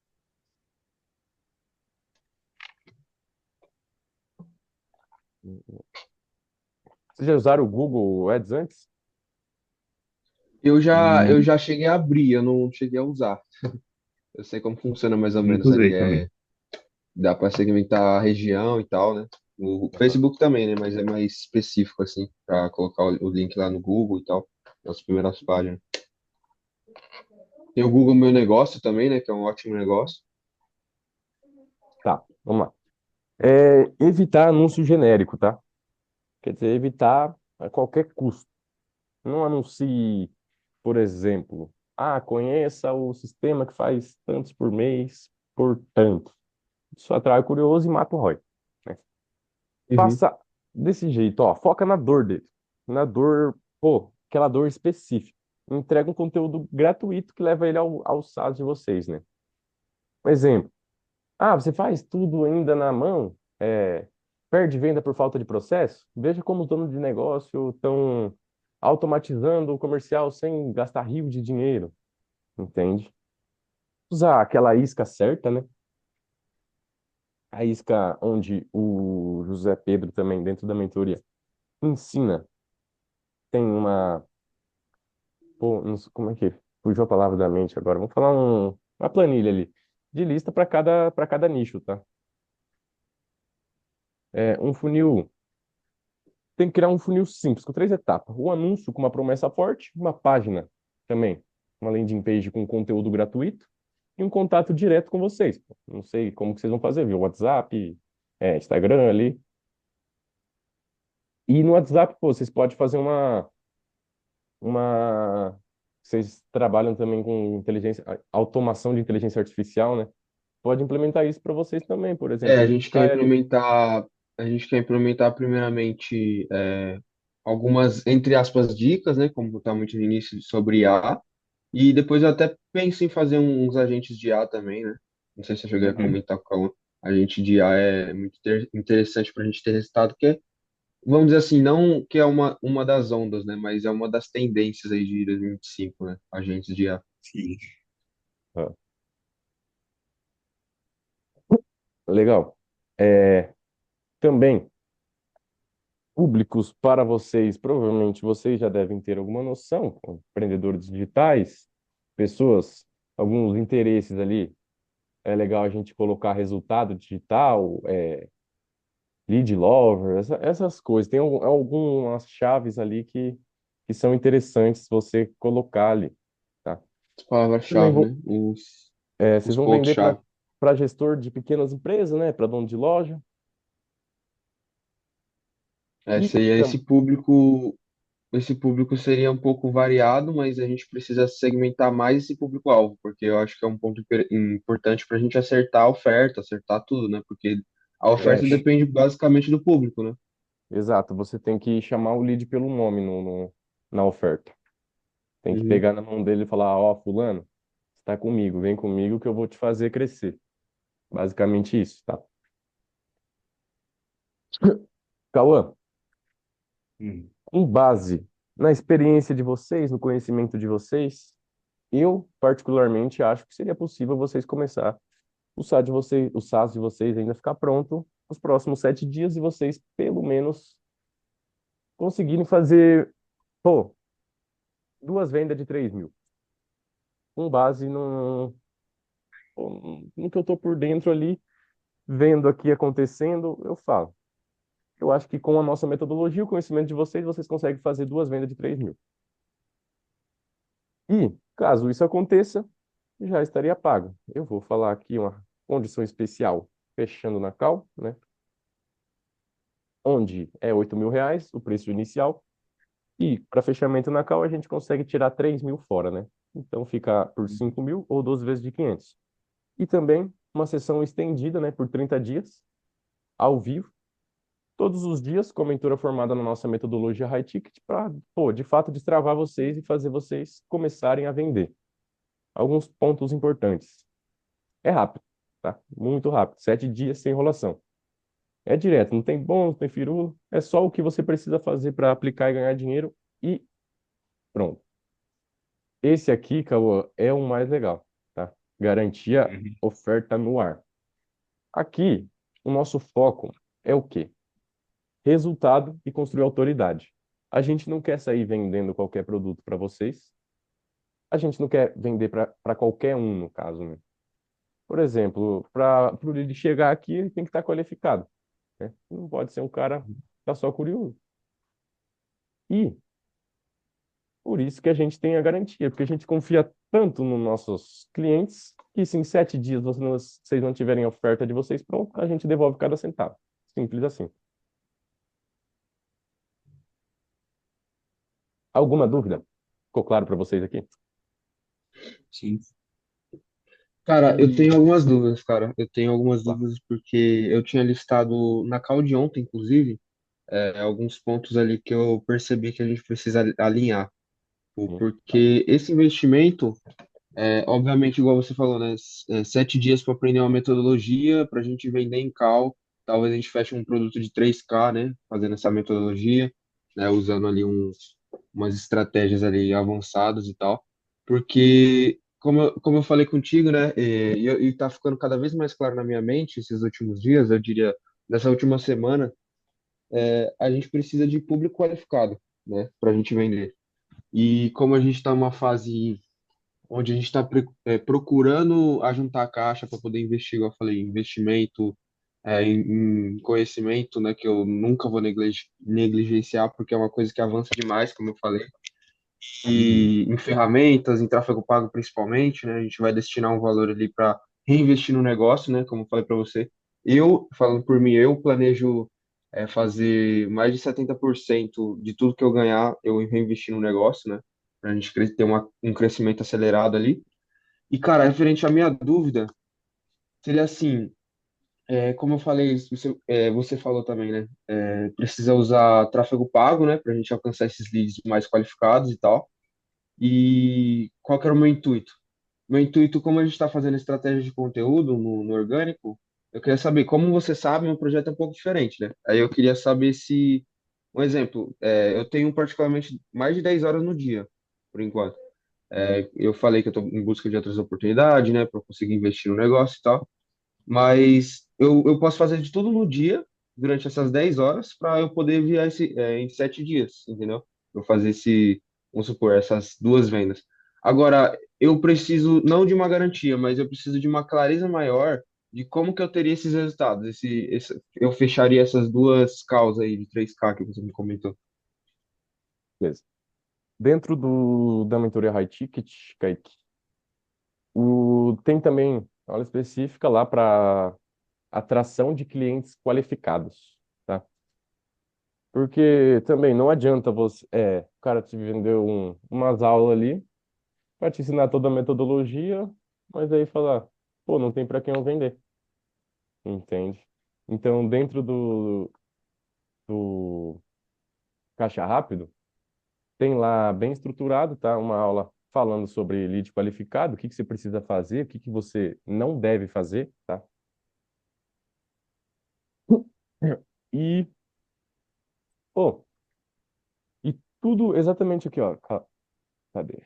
Vocês já usaram o Google Ads antes? eu Não, já cheguei a abrir, eu não cheguei a usar. Eu sei como funciona mais ou nunca menos ali. usei também. Dá para segmentar a região e tal, né? O Facebook também, né? Mas é mais específico, assim, para colocar o link lá no Google e tal, nas primeiras páginas. Tem o Google Meu Negócio também, né? Que é um ótimo negócio. Vamos lá. Evitar anúncio genérico, tá? Quer dizer, evitar a qualquer custo. Não anuncie, por exemplo, conheça o sistema que faz tantos por mês, por tanto. Isso atrai o curioso e mata o ROI, né? Uhum. Faça desse jeito, ó, foca na dor dele. Na dor, pô, aquela dor específica. Entrega um conteúdo gratuito que leva ele ao SaaS de vocês, né? Um exemplo. Você faz tudo ainda na mão? Perde venda por falta de processo? Veja como os donos de negócio estão automatizando o comercial sem gastar rio de dinheiro, entende? Usar aquela isca certa, né? A isca onde o José Pedro também, dentro da mentoria, ensina. Tem pô, não sei como é que fugiu a palavra da mente agora. Vamos falar uma planilha ali de lista para cada nicho, tá? Um funil. Tem que criar um funil simples, com 3 etapas. Um anúncio com uma promessa forte, uma página também, uma landing page com conteúdo gratuito e um contato direto com vocês. Pô. Não sei como que vocês vão fazer, viu? WhatsApp, Instagram ali. E no WhatsApp, pô, vocês podem fazer uma... Vocês trabalham também com automação de inteligência artificial, né? Pode implementar isso para vocês também, por É, exemplo, a gente quer indicar ele. implementar, a gente quer implementar primeiramente algumas, entre aspas, dicas, né? Como está muito no início sobre IA, e depois eu até penso em fazer uns agentes de IA também, né? Não sei se eu cheguei a Uhum. comentar com a agente de IA é muito interessante para a gente ter resultado, que é, vamos dizer assim, não que é uma das ondas, né? Mas é uma das tendências aí de 2025, né? Agentes de IA. Sim. Ah, legal. É, também. Públicos para vocês, provavelmente vocês já devem ter alguma noção, com empreendedores digitais, pessoas, alguns interesses ali. É legal a gente colocar resultado digital, lead lover, essas coisas. Tem algumas chaves ali que são interessantes você colocar ali, tá? As Também palavras-chave, né? vocês Os vão vender pontos-chave. para gestor de pequenas empresas, né? Para dono de loja. É, E seria tam- esse público seria um pouco variado, mas a gente precisa segmentar mais esse público-alvo, porque eu acho que é um ponto importante para a gente acertar a oferta, acertar tudo, né? Porque a é, oferta depende basicamente do público, né? exato, você tem que chamar o lead pelo nome na oferta. Tem que Uhum. pegar na mão dele e falar, ó, fulano, está comigo, vem comigo que eu vou te fazer crescer. Basicamente isso, tá? Cauã, Hum. com base na experiência de vocês, no conhecimento de vocês, eu particularmente acho que seria possível vocês começar o SaaS de vocês ainda ficar pronto nos próximos 7 dias e vocês, pelo menos, conseguirem fazer, pô, 2 vendas de 3.000, com base no que eu tô por dentro ali, vendo aqui acontecendo, eu falo. Eu acho que com a nossa metodologia, o conhecimento de vocês, vocês conseguem fazer 2 vendas de 3.000. E, caso isso aconteça, já estaria pago. Eu vou falar aqui uma condição especial, fechando na Cal, né? Onde é R$ 8.000 o preço inicial. E para fechamento na Cal, a gente consegue tirar 3.000 fora, né? Então fica por 5.000 ou 12 vezes de 500. E também uma sessão estendida, né? Por 30 dias, ao vivo todos os dias com a mentora formada na nossa metodologia High Ticket para, pô, de fato destravar vocês e fazer vocês começarem a vender. Alguns pontos importantes. É rápido, tá? Muito rápido. 7 dias sem enrolação. É direto, não tem bônus, não tem firula. É só o que você precisa fazer para aplicar e ganhar dinheiro e pronto. Esse aqui, Cauã, é o mais legal, tá? Garantia Uhum. oferta no ar. Aqui, o nosso foco é o quê? Resultado e construir autoridade. A gente não quer sair vendendo qualquer produto para vocês. A gente não quer vender para qualquer um, no caso, né? Por exemplo, para ele chegar aqui, ele tem que estar qualificado, né? Não pode ser um cara que está só curioso. E por isso que a gente tem a garantia, porque a gente confia tanto nos nossos clientes que se em 7 dias vocês não tiverem a oferta de vocês pronto, a gente devolve cada centavo. Simples assim. Alguma dúvida? Ficou claro para vocês aqui? Sim. Cara, eu E, tenho algumas dúvidas, cara. Eu tenho algumas tá. dúvidas porque eu tinha listado na call de ontem, inclusive, alguns pontos ali que eu percebi que a gente precisa alinhar. Sim. Porque esse investimento, obviamente, igual você falou, né? 7 dias para aprender uma metodologia, para a gente vender em call. Talvez a gente feche um produto de 3K, né? Fazendo essa metodologia, né? Usando ali umas estratégias ali avançadas e tal. Porque, como eu falei contigo, né? E tá ficando cada vez mais claro na minha mente esses últimos dias, eu diria, nessa última semana, a gente precisa de público qualificado, né? Para a gente vender. E como a gente está numa fase onde a gente está procurando ajuntar a caixa para poder investir, igual eu falei, investimento em conhecimento, né, que eu nunca vou negligenciar, porque é uma coisa que avança demais, como eu falei, Uhum. e em ferramentas, em tráfego pago principalmente, né, a gente vai destinar um valor ali para reinvestir no negócio, né, como eu falei para você. Eu, falando por mim, eu planejo fazer mais de 70% de tudo que eu ganhar, eu reinvestir no negócio, né, para a gente ter um crescimento acelerado ali. E, cara, referente à minha dúvida, seria assim, como eu falei, você falou também, né? Precisa usar tráfego pago, né? Para a gente alcançar esses leads mais qualificados e tal. E qual que era o meu intuito? Meu intuito, como a gente está fazendo estratégia de conteúdo no orgânico, eu queria saber, como você sabe, meu projeto é um pouco diferente, né? Aí eu queria saber se, um exemplo, eu tenho particularmente mais de 10 horas no dia, por enquanto. Eu falei que eu estou em busca de outras oportunidades, né, para conseguir investir no negócio e tal. Mas eu posso fazer de tudo no dia, durante essas 10 horas, para eu poder enviar em 7 dias, entendeu? Eu fazer vamos supor, essas duas vendas. Agora, eu preciso não de uma garantia, mas eu preciso de uma clareza maior de como que eu teria esses resultados. Eu fecharia essas duas causas aí de 3K que você me comentou. Beleza. Dentro da mentoria High Ticket, Kaique, tem também aula específica lá para atração de clientes qualificados, tá? Porque também não adianta o cara te vender umas aulas ali para te ensinar toda a metodologia, mas aí falar, pô, não tem para quem eu vender, entende? Então, dentro do Caixa Rápido, tem lá bem estruturado, tá? Uma aula falando sobre lead qualificado, o que que você precisa fazer, o que que você não deve fazer, tá? E, pô, e tudo exatamente aqui, ó. Cadê?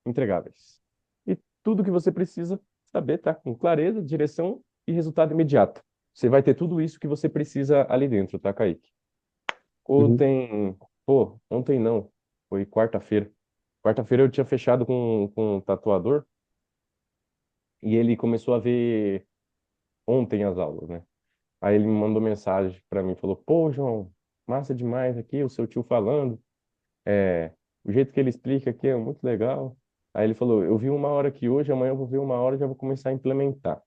Entregáveis. E tudo que você precisa saber, tá? Com clareza, direção e resultado imediato. Você vai ter tudo isso que você precisa ali dentro, tá, Kaique? Uhum. Ontem não, foi quarta-feira. Quarta-feira eu tinha fechado com um tatuador e ele começou a ver ontem as aulas, né? Aí ele me mandou mensagem pra mim, falou: pô, João, massa demais aqui, o seu tio falando. É, o jeito que ele explica aqui é muito legal. Aí ele falou: eu vi uma hora aqui hoje, amanhã eu vou ver uma hora e já vou começar a implementar.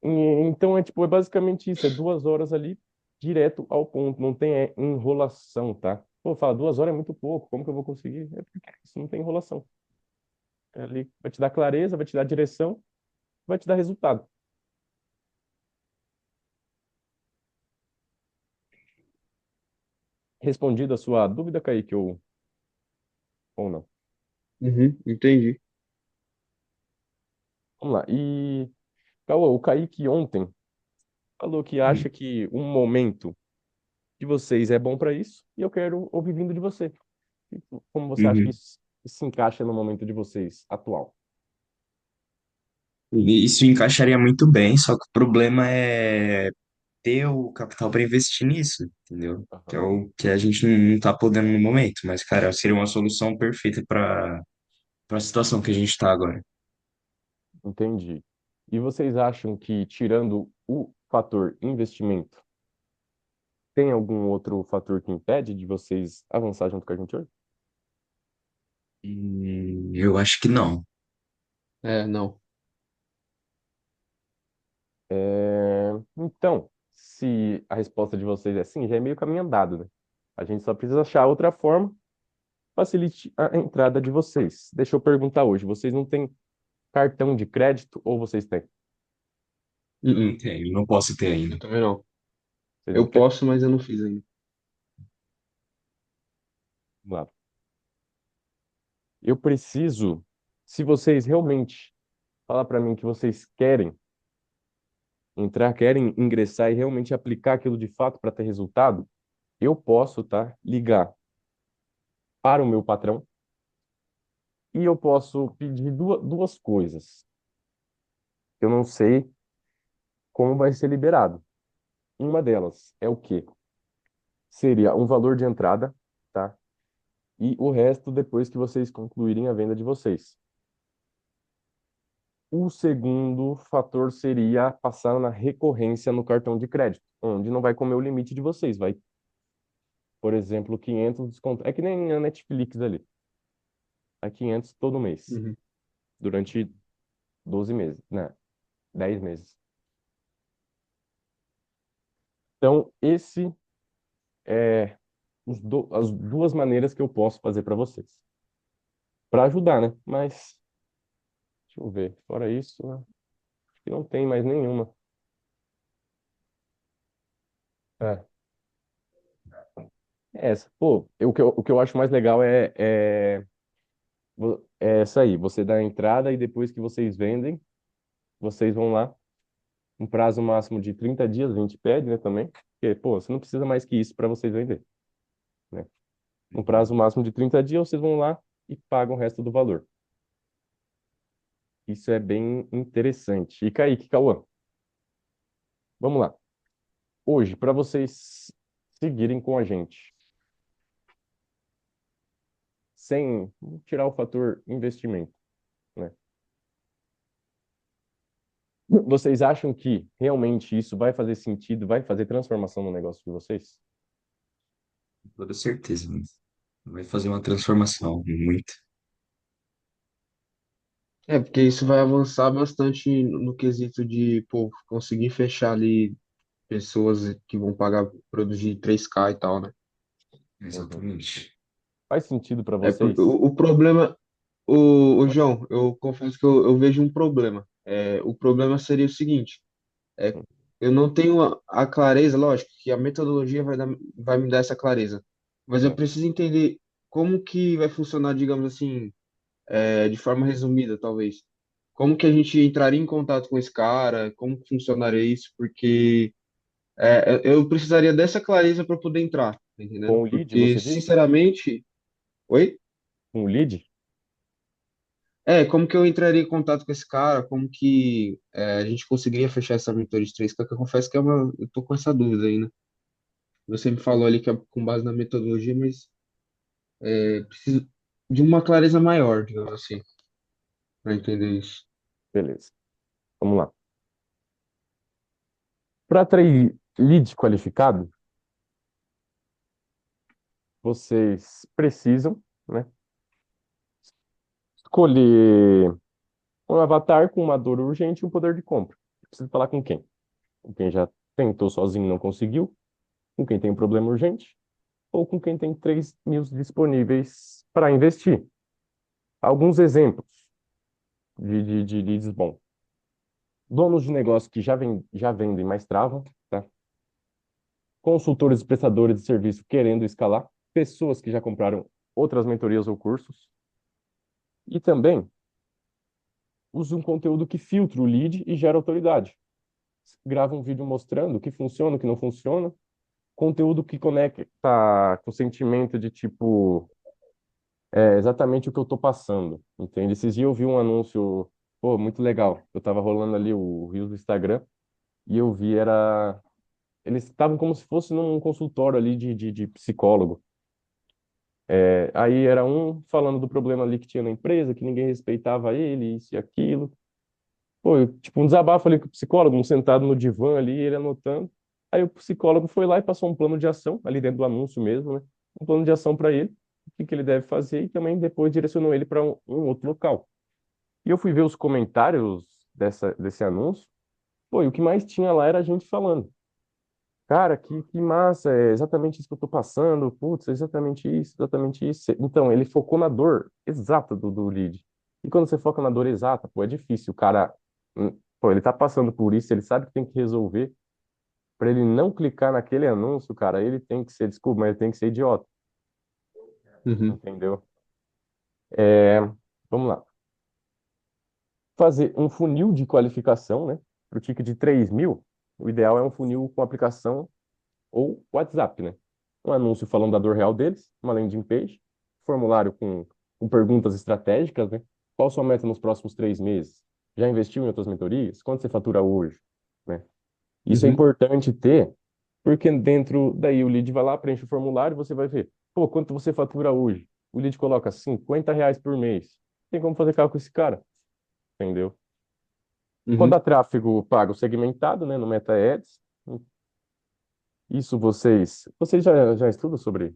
E, então é tipo, é basicamente isso, é 2 horas ali, direto ao ponto, não tem enrolação, tá? Pô, fala, 2 horas é muito pouco, como que eu vou conseguir? É porque isso não tem enrolação. Ali vai te dar clareza, vai te dar direção, vai te dar resultado. Respondida a sua dúvida, Kaique, ou não? Uhum, entendi. Vamos lá. E, Cauã, o Kaique ontem falou que acha que um momento de vocês é bom para isso, e eu quero ouvir vindo de você. Como você acha que Uhum. isso se encaixa no momento de vocês atual? E isso encaixaria muito bem, só que o problema é ter o capital para investir nisso, entendeu? Que é Aham, o que a gente não tá podendo no momento, mas, cara, seria uma solução perfeita para a situação que a gente tá agora. entendi. E vocês acham que, tirando o fator investimento, tem algum outro fator que impede de vocês avançar junto com a gente hoje? Eu acho que não. É, não. Então, se a resposta de vocês é sim, já é meio caminho andado, né? A gente só precisa achar outra forma, facilite a entrada de vocês. Deixa eu perguntar hoje, vocês não têm cartão de crédito ou vocês têm? Uh-uh. Não tenho, não posso ter Eu ainda. também não. Vocês não Eu têm? posso, mas eu não fiz ainda. Vamos lá. Eu preciso, se vocês realmente falar para mim que vocês querem entrar, querem ingressar e realmente aplicar aquilo de fato para ter resultado, eu posso, tá, ligar para o meu patrão e eu posso pedir duas coisas. Eu não sei como vai ser liberado. Uma delas é o quê? Seria um valor de entrada, tá? E o resto depois que vocês concluírem a venda de vocês. O segundo fator seria passar na recorrência no cartão de crédito, onde não vai comer o limite de vocês, vai, por exemplo, 500 desconto. É que nem a Netflix ali, é 500 todo mês, Uhum. durante 12 meses, né? 10 meses. Então, esse é as duas maneiras que eu posso fazer para vocês, para ajudar, né? Mas, deixa eu ver, fora isso, né? Acho que não tem mais nenhuma. É. É essa. Pô, o que eu acho mais legal é essa aí. Você dá a entrada e depois que vocês vendem, vocês vão lá. Um prazo máximo de 30 dias, a gente pede, né, também. Porque, pô, você não precisa mais que isso para vocês vender, né? Um prazo Uhum. máximo de 30 dias, vocês vão lá e pagam o resto do valor. Isso é bem interessante. E Kaique, Cauã, vamos lá. Hoje, para vocês seguirem com a gente, sem tirar o fator investimento, né? Vocês acham que realmente isso vai fazer sentido, vai fazer transformação no negócio de vocês? Com toda certeza, mano. Vai fazer uma transformação muito. É, porque isso vai avançar bastante no quesito de, pô, conseguir fechar ali pessoas que vão pagar produtos de 3K e tal, né? Uhum. Exatamente. Faz sentido para É porque vocês? o problema, o João, eu confesso que eu vejo um problema. É, o problema seria o seguinte, é, Hum, eu não tenho a clareza, lógico, que a metodologia vai me dar essa clareza, mas eu hum. preciso entender como que vai funcionar, digamos assim, de forma resumida, talvez. Como que a gente entraria em contato com esse cara? Como que funcionaria isso? Porque eu precisaria dessa clareza para poder entrar, tá Com entendendo? o lead, Porque, você disse? sinceramente, oi? Com o lead? Como que eu entraria em contato com esse cara? Como que a gente conseguiria fechar essa mentoria de 3K? Que eu confesso que eu tô com essa dúvida aí, né? Você me falou ali que é com base na metodologia, mas preciso de uma clareza maior, digamos assim, para entender isso. Beleza. Vamos lá. Para atrair lead qualificado, vocês precisam, né, escolher um avatar com uma dor urgente e um poder de compra. Precisa falar com quem? Com quem já tentou sozinho e não conseguiu, com quem tem um problema urgente, ou com quem tem 3.000 disponíveis para investir. Alguns exemplos de leads bom. Donos de negócio que já vendem, mas travam, tá? Consultores e prestadores de serviço querendo escalar, pessoas que já compraram outras mentorias ou cursos, e também use um conteúdo que filtra o lead e gera autoridade. Grava um vídeo mostrando o que funciona, o que não funciona, conteúdo que conecta com o sentimento de tipo, é exatamente o que eu tô passando, entende? Esses dias eu vi um anúncio, pô, muito legal. Eu tava rolando ali o Reels do Instagram e eu vi, eles estavam como se fosse num consultório ali de psicólogo. Aí era um falando do problema ali que tinha na empresa, que ninguém respeitava ele, isso e aquilo. Pô, tipo, um desabafo ali com o psicólogo, um sentado no divã ali, ele anotando. Aí o psicólogo foi lá e passou um plano de ação, ali dentro do anúncio mesmo, né? Um plano de ação para ele, que ele deve fazer e também depois direcionou ele para um outro local. E eu fui ver os comentários desse anúncio, pô, e o que mais tinha lá era a gente falando. Cara, que massa, é exatamente isso que eu tô passando, putz, é exatamente isso, exatamente isso. Então, ele focou na dor exata do lead. E quando você foca na dor exata, pô, é difícil. O cara, pô, ele tá passando por isso, ele sabe que tem que resolver. Para ele não clicar naquele anúncio, cara, ele tem que ser, desculpa, mas ele tem que ser idiota, Uhum, entendeu? É, vamos lá. Fazer um funil de qualificação, né? Para o ticket de 3.000, o ideal é um funil com aplicação ou WhatsApp, né? Um anúncio falando da dor real deles, uma landing page, formulário com perguntas estratégicas, né? Qual sua meta nos próximos 3 meses? Já investiu em outras mentorias? Quanto você fatura hoje? Né? Isso é uhum, importante ter, porque dentro daí o lead vai lá, preenche o formulário, você vai ver, pô, quanto você fatura hoje? O lead coloca R$ 50 por mês. Tem como fazer cálculo com esse cara, entendeu? Quando há uhum. tráfego pago segmentado, né, no Meta Ads, isso vocês já estudam sobre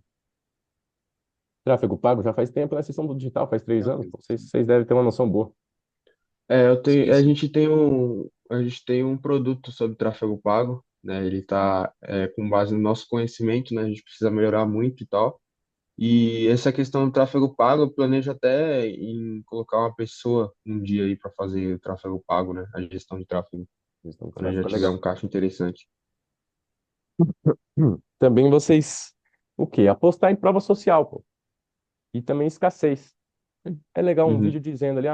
tráfego pago já faz tempo, né? Vocês são do digital, faz 3 anos. Pô, vocês devem ter uma noção boa. Eu tenho, Sim, a sim. gente tem um produto sobre tráfego pago, né? Ele está com base no nosso conhecimento, né? A gente precisa melhorar muito e tal. E essa questão do tráfego pago, eu planejo até em colocar uma pessoa um dia aí para fazer o tráfego pago, né? A gestão de tráfego, Então, quando já tráfego é tiver legal. um caixa interessante. Também vocês, o quê? Apostar em prova social, pô. E também escassez. É legal um Uhum, vídeo dizendo ali,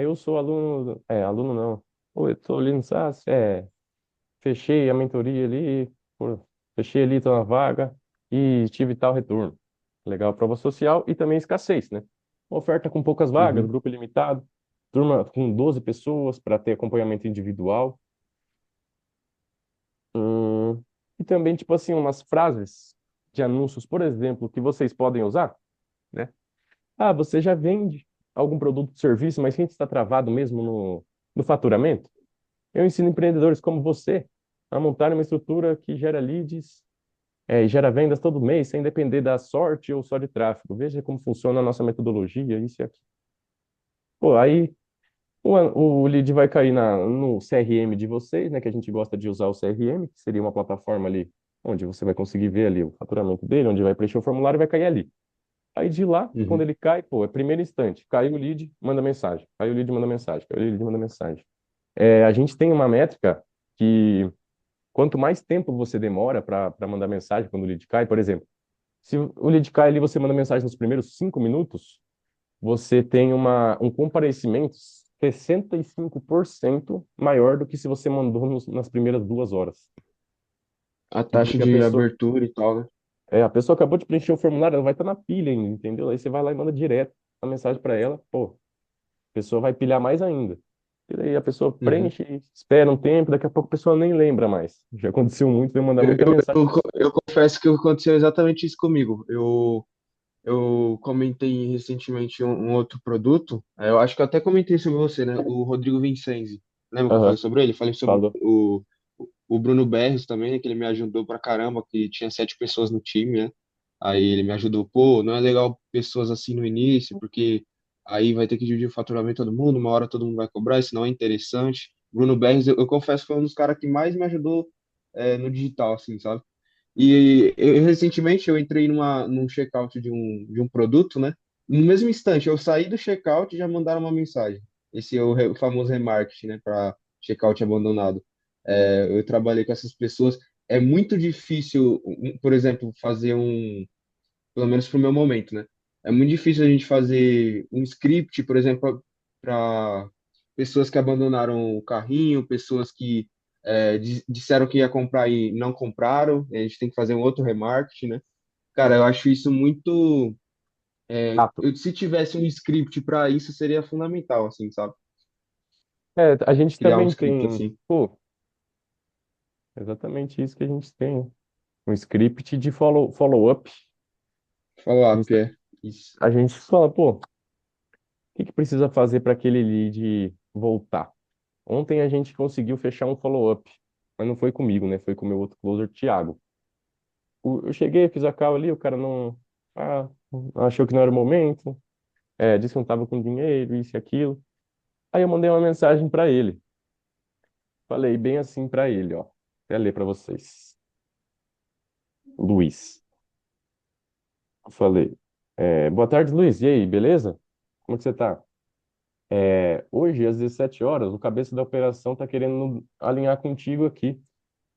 eu sou aluno, aluno não. Oi, eu sou ali no SAS, fechei a mentoria ali, pô, fechei ali, tô na vaga e tive tal retorno. Legal, prova social e também escassez, né? Oferta com poucas vagas, uhum, grupo limitado, turma com 12 pessoas para ter acompanhamento individual. E também, tipo assim, umas frases de anúncios, por exemplo, que vocês podem usar, né? Ah, você já vende algum produto ou serviço, mas quem está travado mesmo no faturamento? Eu ensino empreendedores como você a montar uma estrutura que gera leads, e gera vendas todo mês, sem depender da sorte ou só de tráfego. Veja como funciona a nossa metodologia, isso e aquilo. Pô, aí o lead vai cair no CRM de vocês, né? Que a gente gosta de usar o CRM, que seria uma plataforma ali onde você vai conseguir ver ali o faturamento dele, onde vai preencher o formulário e vai cair ali. Aí de lá, quando uhum. ele cai, pô, é primeiro instante. Caiu o lead, manda mensagem. Caiu o lead, manda mensagem. Caiu o lead, manda mensagem. A gente tem uma métrica que quanto mais tempo você demora para mandar mensagem quando o lead cai, por exemplo, se o lead cai ali, você manda mensagem nos primeiros 5 minutos, você tem um comparecimento 65% maior do que se você mandou nas primeiras 2 horas. A taxa Porque de abertura e tal, né? a pessoa acabou de preencher o formulário, ela vai estar na pilha ainda, entendeu? Aí você vai lá e manda direto a mensagem para ela, pô, a pessoa vai pilhar mais ainda. E daí a pessoa Uhum. preenche, espera um tempo, daqui a pouco a pessoa nem lembra mais. Já aconteceu muito, de eu mandar muita mensagem. Eu confesso que aconteceu exatamente isso comigo. Eu comentei recentemente um outro produto. Eu acho que eu até comentei sobre você, né? O Rodrigo Vincenzi. Lembra que eu falei Aham, sobre ele? Falei sobre falou. o Bruno Berres também, né? Que ele me ajudou pra caramba, que tinha 7 pessoas no time, né? Aí ele me ajudou, pô, não é legal pessoas assim no início, porque aí vai ter que dividir o faturamento de todo mundo, uma hora todo mundo vai cobrar, isso não é interessante. Bruno Berres, eu confesso que foi um dos caras que mais me ajudou no digital, assim, sabe? E recentemente eu entrei num checkout de um produto, né? No mesmo instante, eu saí do checkout e já mandaram uma mensagem. Esse é o famoso remarketing, né? Para checkout abandonado. Eu trabalhei com essas pessoas. É muito difícil, por exemplo, fazer pelo menos para o meu momento, né? É muito difícil a gente fazer um script, por exemplo, para pessoas que abandonaram o carrinho, pessoas que disseram que ia comprar e não compraram. A gente tem que fazer um outro remarketing, né? Cara, eu acho isso muito. Se tivesse um script para isso, seria fundamental, assim, sabe? A gente Criar um também script tem, assim. pô, exatamente isso que a gente tem. Um script de follow-up. A Falar gente, que é isso. a gente fala, pô, o que que precisa fazer para aquele lead voltar? Ontem a gente conseguiu fechar um follow-up, mas não foi comigo, né? Foi com o meu outro closer, Thiago. Eu cheguei, fiz a call ali, o cara não. Ah, achou que não era o momento, disse que não tava com dinheiro, isso e aquilo. Aí eu mandei uma mensagem para ele. Falei bem assim para ele, ó. Até ler para vocês. Luiz. Eu falei, boa tarde, Luiz. E aí, beleza? Como é que você tá? Hoje, às 17 horas, o cabeça da operação tá querendo alinhar contigo aqui.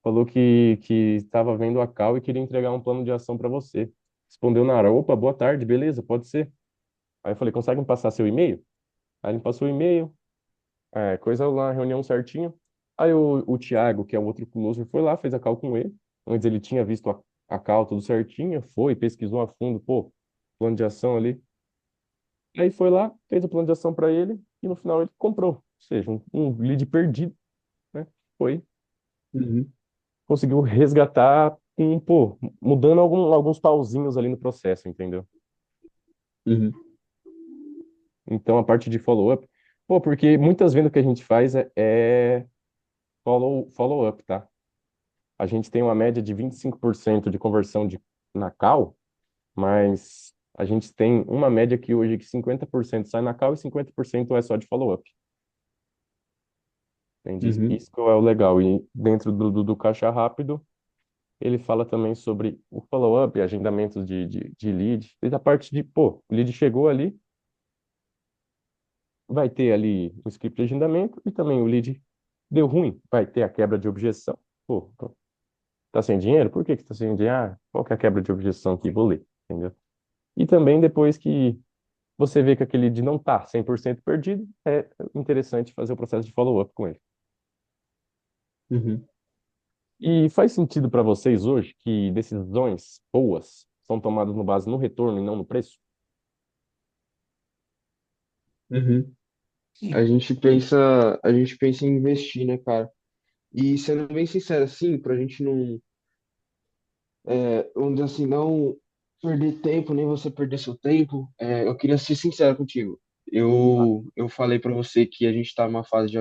Falou que estava vendo a call e queria entregar um plano de ação para você. Respondeu na hora, opa, boa tarde, beleza, pode ser. Aí eu falei, consegue me passar seu e-mail? Aí ele me passou o e-mail, coisa lá, reunião certinho. Aí o Thiago, que é o outro closer, foi lá, fez a call com ele. Antes ele tinha visto a call tudo certinho, foi, pesquisou a fundo, pô, plano de ação ali. Aí foi lá, fez o plano de ação para ele e no final ele comprou. Ou seja, um lead perdido, né? Foi, Uhum, conseguiu resgatar pô, mudando alguns pauzinhos ali no processo, entendeu? uhum, Então a parte de follow-up, pô, porque muitas vendas que a gente faz é follow-up, tá? A gente tem uma média de 25% de conversão na call, mas a gente tem uma média que hoje que 50% sai na call e 50% é só de follow-up. Entende? uhum, Isso que é o legal. E dentro do caixa rápido, ele fala também sobre o follow-up, agendamentos de lead. Desde a parte de, pô, o lead chegou ali, vai ter ali o script de agendamento e também o lead deu ruim, vai ter a quebra de objeção. Pô, tá sem dinheiro? Por que que tá sem dinheiro? Ah, qual que é a quebra de objeção aqui? Vou ler, entendeu? E também depois que você vê que aquele lead não tá 100% perdido, é interessante fazer o processo de follow-up com ele. uhum, E faz sentido para vocês hoje que decisões boas são tomadas no base no retorno e não no preço? uhum. A gente pensa em investir, né, cara? E sendo bem sincero, assim, pra gente não, vamos dizer assim, não perder tempo, nem você perder seu tempo, eu queria ser sincero contigo. Eu falei pra você que a gente tá numa fase de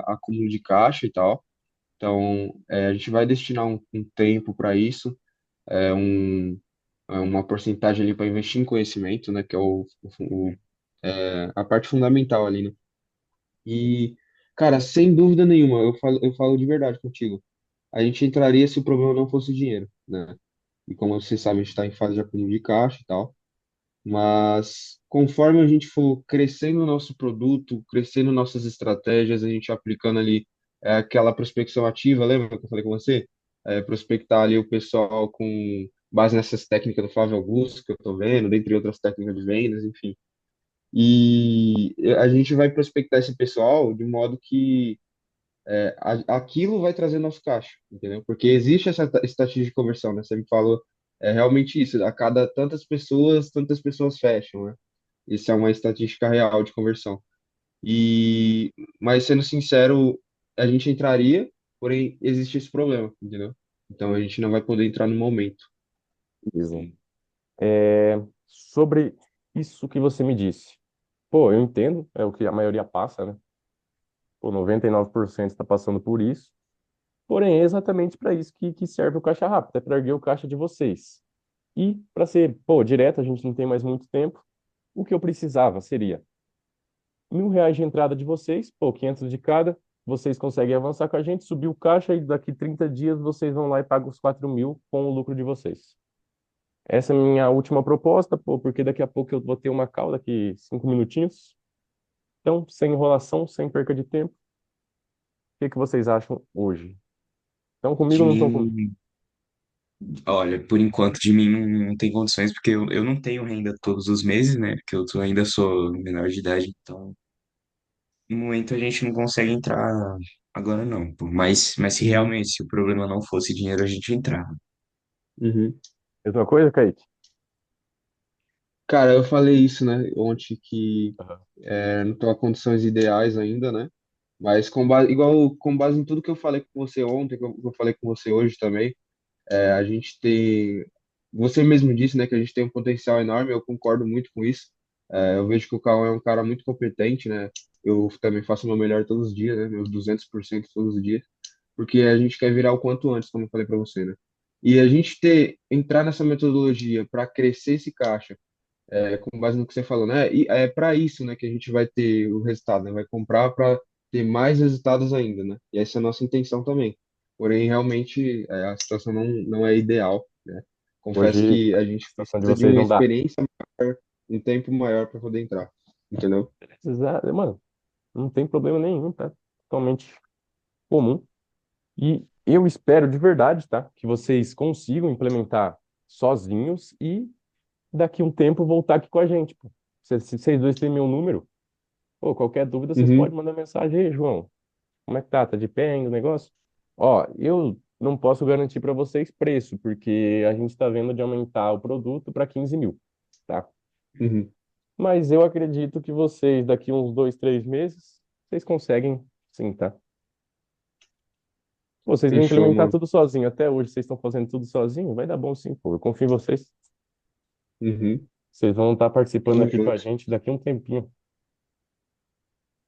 acúmulo de caixa e tal, então a gente vai destinar um tempo para isso, é um, uma porcentagem ali para investir em conhecimento, né, que é a parte fundamental ali, né? E, cara, sem dúvida nenhuma, eu falo de verdade contigo. A gente entraria se o problema não fosse dinheiro, né? E como você sabe, a gente está em fase de acúmulo de caixa e tal. Mas conforme a gente for crescendo o nosso produto, crescendo nossas estratégias, a gente aplicando ali aquela prospecção ativa, lembra que eu falei com você? Prospectar ali o pessoal com base nessas técnicas do Flávio Augusto que eu estou vendo, dentre outras técnicas de vendas, enfim. E a gente vai prospectar esse pessoal de modo que aquilo vai trazer nosso caixa, entendeu? Porque existe essa estatística de conversão, né? Você me falou, realmente isso, a cada tantas pessoas fecham, né? Isso é uma estatística real de conversão. Mas sendo sincero, a gente entraria, porém existe esse problema, entendeu? Então a gente não vai poder entrar no momento. Beleza. Sobre isso que você me disse. Pô, eu entendo, é o que a maioria passa, né? Pô, 99% está passando por isso. Porém, é exatamente para isso que serve o caixa rápido, é para erguer o caixa de vocês. E para ser, pô, direto, a gente não tem mais muito tempo. O que eu precisava seria R$ 1.000 de entrada de vocês, pô, 500 de cada. Vocês conseguem avançar com a gente, subir o caixa e daqui 30 dias vocês vão lá e pagam os 4.000 com o lucro de vocês. Essa é a minha última proposta, pô, porque daqui a pouco eu vou ter uma call daqui 5 minutinhos. Então, sem enrolação, sem perca de tempo, o que que vocês acham hoje? Estão De comigo ou não estão comigo? mim, olha, por enquanto de mim não tem condições, porque eu não tenho renda todos os meses, né? Porque ainda sou menor de idade, então no momento a gente não consegue entrar agora não, pô. Mas se Uhum, realmente se o problema não fosse dinheiro, a gente entrava. uhum. Mesma coisa, Kaique? Cara, eu falei isso, né, ontem que Aham. não estou a condições ideais ainda, né? Mas com base, igual com base em tudo que eu falei com você ontem, que eu falei com você hoje também, a gente tem. Você mesmo disse, né, que a gente tem um potencial enorme, eu concordo muito com isso. Eu vejo que o Cauã é um cara muito competente, né? Eu também faço o meu melhor todos os dias, né? Meus 200% todos os dias, porque a gente quer virar o quanto antes, como eu falei para você, né? E a gente entrar nessa metodologia para crescer esse caixa, com base no que você falou, né? E é para isso, né, que a gente vai ter o resultado, né? Vai comprar para ter mais resultados ainda, né? E essa é a nossa intenção também. Porém, realmente, a situação não é ideal, né? Confesso Hoje, que a a gente situação de precisa de vocês uma não dá. experiência maior, um tempo maior para poder entrar, entendeu? Mano, não tem problema nenhum, tá? Totalmente comum. E eu espero de verdade, tá? Que vocês consigam implementar sozinhos e daqui um tempo voltar aqui com a gente, pô. Se vocês dois têm meu número, pô, qualquer dúvida vocês Uhum, podem mandar mensagem aí, João. Como é que tá? Tá de pé ainda o negócio? Ó, eu não posso garantir para vocês preço, porque a gente está vendo de aumentar o produto para 15 mil, tá? uhum. Mas eu acredito que vocês, daqui uns 2, 3 meses, vocês conseguem sim, tá? Pô, vocês vão Fechou, implementar mano. tudo sozinho. Até hoje vocês estão fazendo tudo sozinho. Vai dar bom sim, pô. Eu confio em vocês. Uhum. Vocês vão estar participando Tamo aqui com a junto. gente daqui um tempinho.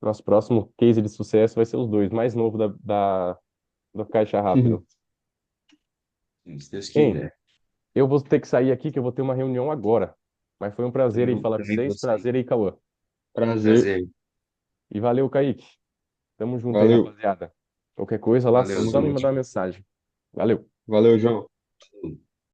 Nosso próximo case de sucesso vai ser os dois, mais novo do Caixa Rápido. Se Deus Hein, quiser. eu vou ter que sair aqui, que eu vou ter uma reunião agora. Mas foi um prazer aí falar com Também vocês. vou sair. Prazer aí, Cauã. Prazer. Prazer. E valeu, Kaique. Tamo junto aí, Valeu. rapaziada. Qualquer coisa lá, Valeu, Tamo só me junto. mandar Zúcio. mensagem. Valeu. Valeu, João.